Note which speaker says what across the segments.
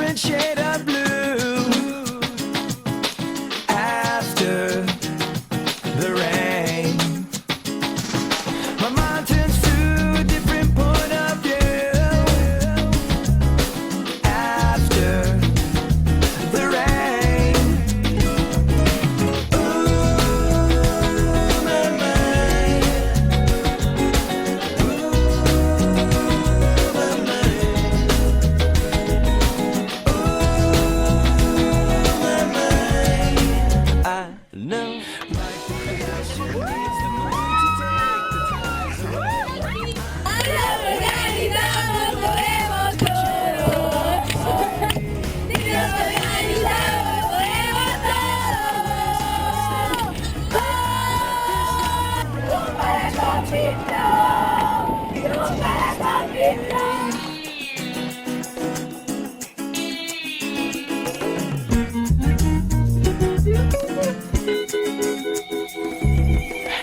Speaker 1: different shade of blue after the rain. My mind turns to a different point of view after the rain. Ooh, my mind. Ooh, my mind. Ooh, my mind. I know like the ocean needs the moon to take the tides away.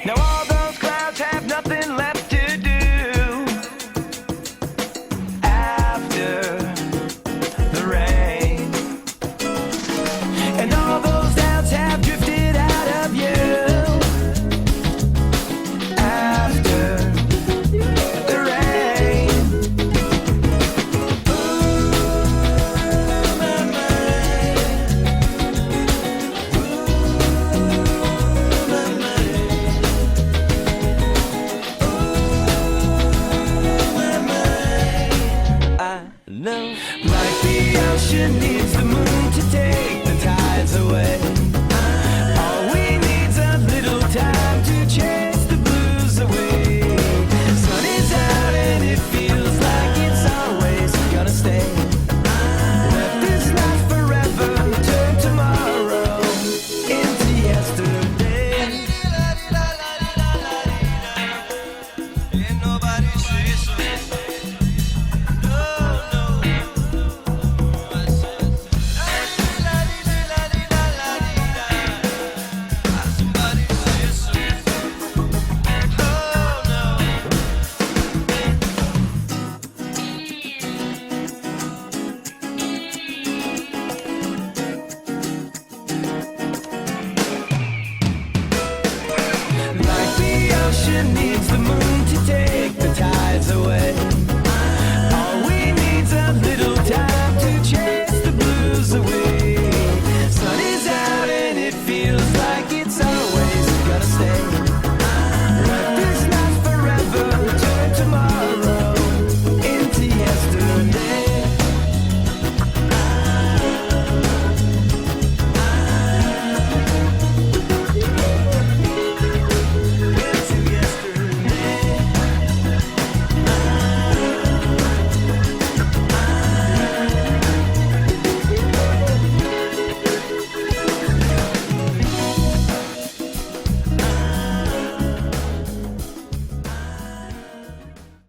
Speaker 1: Now all those clouds have nothing left to do after the rain, and all those doubts have drifted out of you after the rain. Ooh, my mind. Ooh, my mind. I know like the ocean needs the moon to take the tides away.